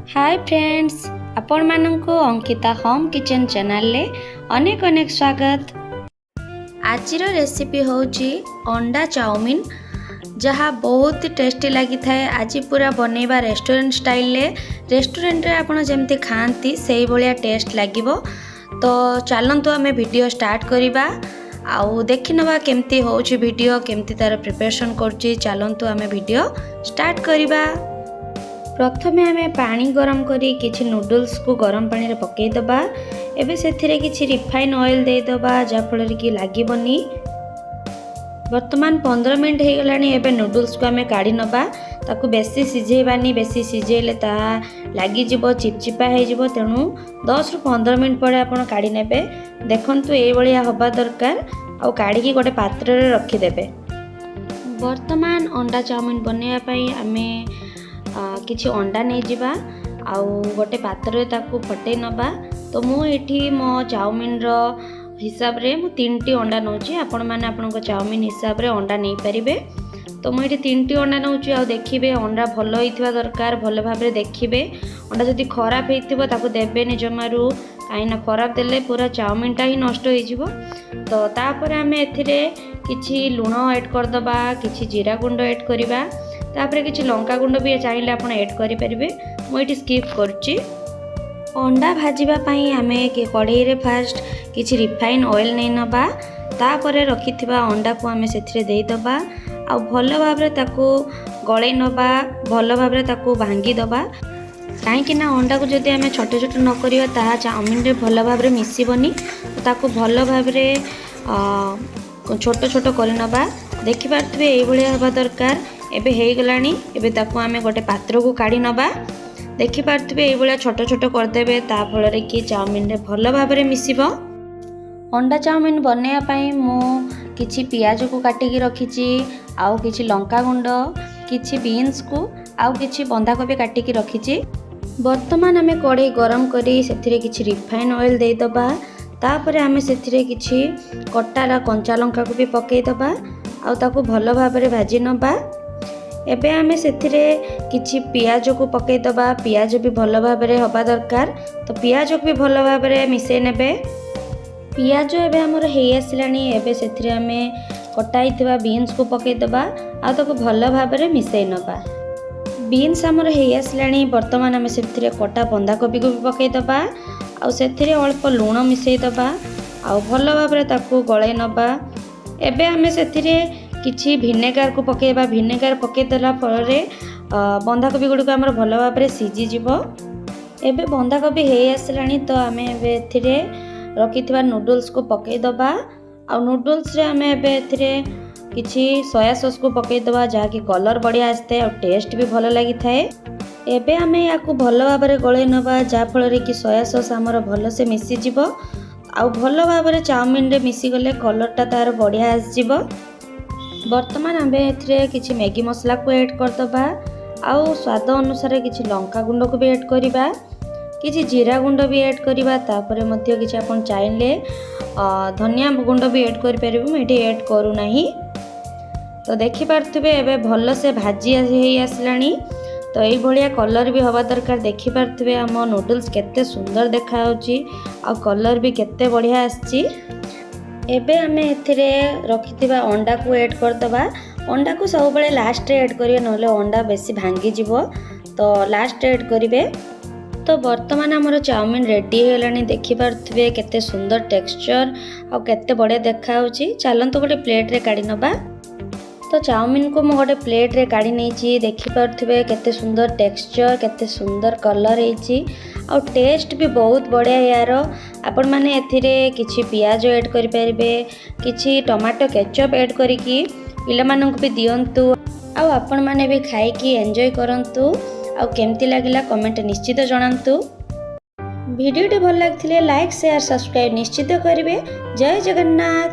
Hi friends, आपण मानंको Ankita home kitchen channel ले अनेक अनेक स्वागत। आज रेसिपी होची अंडा चाउमिन, जहाँ बहुत टेस्टी लगी थाए। आज पूरा बनैबा रेस्टोरेंट स्टाइल ले, रेस्टोरेंट रे आपण जेमती खांती सेही भलिया टेस्ट लागिबो। तो चलंतु आमे वीडियो स्टार्ट करिबा आउ देखि नबा केमती होची वीडियो, केमती तार प्रिपरेशन करची। चलंतु आमे वीडियो स्टार्ट करिबा। प्रथमे आमे पानी गरम करी किछि नूडल्स को गरम पानी रे पकेई दबा। एबे सेथिरे किछि रिफाइन ऑयल दे दबा जाफल कि लागिबनी। वर्तमान 15 मिनट हे गलानी। एबे नूडल्स को आमे काढी नबा। ताकू बेसी सिझेबानी, बेसी सिझेले ता लागी जिवो, चिपचिपा हे जिवो। तेणु 10 रु 15 मिनट परे आपण काढी नेबे। देखंतु ए भलिया होबा दरकार। आ काढी की गोटे पात्र रे रखी देबे। वर्तमान अंडा चाउमिन बनेया पई आमे किछि अंडा नहीं जिबा आउ गोटे पात्र रे ताकू फटे नबा। तो मु एठी मो चाउमिन रो हिसाब रे मु 3टी अंडा नउची। आपण माने आपण को चाउमिन हिसाब रे अंडा नहीं परिबे। तो मु एठी 3टी अंडा नउची। आ देखिबे अंडा भलो होइथिबा दरकार, भलो भाबरे देखिबे। अंडा जदि खराब हेतिबो ताकू देबेनी जमारू, काईना खराब देले पूरा चाउमिन टा ही नष्ट होई जिवो। तो तापर आमे एथिरे किछि लूण ऐड कर दबा, किछि जीरा गुंड ऐड करिबा। तापर किछि लंका गुंड भी चाहिए आपण ऐड करि परिबे। मु एठी स्किप करछि। अंडा भाजिबा पई आमे के कढ़ाई रे फास्ट किछि रिफाइन ऑयल नै नबा। तापर रखिथिबा अंडा को आमे सेथिरे देई दबा। आ भलो भाबरे ताकू गळै नबा, भलो भाबरे ताकू भांगी दबा। काहे कि ना अंडा को जदि आमे छोटे छोटे न करियो ता चाउमिन रे भलो भाबरे मिसिबनी। ताकू भलो भाबरे छोटो छोटो करि नबा। देखि पारथबे एई भलिया हबा दरकार। एबे हे गलानी। एबे ताकू आमे गोटे पात्र को काढी नबा। देखि पारथबे एई भलिया छोटो छोटो कर देबे। ता फल रे कि चाउमिन रे भलो भाबरे मिसिबो। अंडा चाउमिन बनेया पई मु किछि पियाज को काटी की रखिछि, आउ किछि लंका गुंड, किछि बीन्स को, आउ किछि बंधा कोबी काटी की रखिछि। वर्तमान आमे कढ़ाई गरम करी सेथिरे किछि रिफाइन ऑयल दे दबा। तापरे आमे सेथिरे किछि कटारा कंचा लंका को भी पकेई दबा। आउ ताकू भलो भाबरे भाजी नबा। एबे आमे सेथिरे किछि पियाज को पकेई दबा। पियाज भी भलो भाबरे होबा दरकार। तो पियाज को भी भलो भाबरे मिसेई नेबे। पियाज एबे हमर हेई आसिलानी। एबे सेथिरे आमे कटाइथिबा बीन्स को पकेई दबा। आ ताकू भलो भाबरे मिसेई नबा। बीन्स हमर हेई आसिलानी। वर्तमान आमे सेथिरे कटा बंधा कोबी को भी पकेई दबा। आ सेथिरे अल्प लूण मिसेई दबा। आ भलो भाबरे ताकू गळै नबा। एबे आमे सेथिरे किछि भिनेगार को पकेइबा। भिनेगार पकेई देला फलरे बंधा कोबी गुडी को हमर भलो भाबरे सिझी जिवो। एबे बंधा कोबी हेई आसिलानी। तो आमे एबे एथिरे रखिथिबा नूडल्स को पकेई दबा। आ नूडल्स रे आमे एबे एथिरे किछि सोया सॉस को पकेई दबा, जहा कि कलर बढ़िया आस्ते और टेस्ट भी भलो लागि थाए। एबे आमे याकू भलो भाबरे गळै नबा, जहा फल रे कि सोया सॉस हमर भलो से मिसी जिवो। आ भलो भाबरे चाउमिन रे मिसी गले कलर टा तार बढ़िया आस जिवो। वर्तमान आमे एथिरे किछि मैगी मसला को ऐड कर दबा। आउ स्वाद अनुसार किछि लंका गुंड को भी ऐड करिबा, किछि जीरा गुंड भी ऐड करिबा। तापरे मध्य किछि आपण चाइले धनिया गुंड भी ऐड करि परिबो। मैं एठी ऐड करू नाही। तो देखि पारथबे एबे भलो से भाजी हेई आसलानी। तो एई भलिया कलर भी होबा दरकार। देखि पारथबे हम नूडल्स केते सुंदर देखा होची, आ कलर भी केते बढ़िया आसची। एबे आमे एथिरे रखिथिबा अंडा को ऐड कर दबा। अंडा को सब बेले लास्ट रे ऐड करिवे, नले अंडा बेसी भांगी जिवो। तो लास्ट ऐड करिवे। तो वर्तमान हमर चाउमिन रेडी हेलानी। देखि पारथबे केते सुंदर टेक्सचर आ केते बढ़िया देखा होची। चलंतु गोटे प्लेट रे काढी नबा। तो चाउमिन को मु गोटे प्लेट रे काढी नेची। देखि पारथबे केते सुंदर टेक्सचर, केते सुंदर कलर हेची। आ टेस्ट भी बहुत बढ़िया यार। आपण माने एथिरे किछि पियाज ऐड करि परिबे, किछि टमाटो केचप ऐड करिकि पिला मानन को भी दियंतु। आ आपण माने भी खाइ कि एन्जॉय करंतु। आ केमती लागिला कमेंट निश्चित जणांतु। वीडियो टे भल लागथिले लाइक शेयर सब्सक्राइब निश्चित करिवे। जय जगन्नाथ।